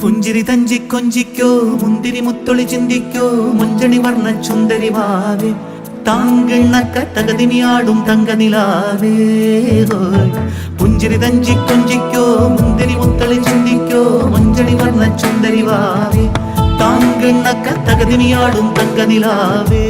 പുഞ്ചിരി തഞ്ചി കൊഞ്ചിക്കോ മുന്തിരി മുത്തൊളി ചിന്തിക്കോ മുഞ്ചണി വർണ്ണ ചുന്ദരി വാവേ താങ്കിണ്ണക്ക തകതിനിയാടും തങ്ക നിലാവേ. പുഞ്ചിരി തഞ്ചി കൊഞ്ചിക്കോ മുന്തിരി മുത്തൊളി ചിന്തിക്കോ മുഞ്ചണി വർണ്ണ ചുന്ദരി വാവേ താങ്കിണ്ണക്ക തകതിനിയാടും തങ്ക നിലാവേ.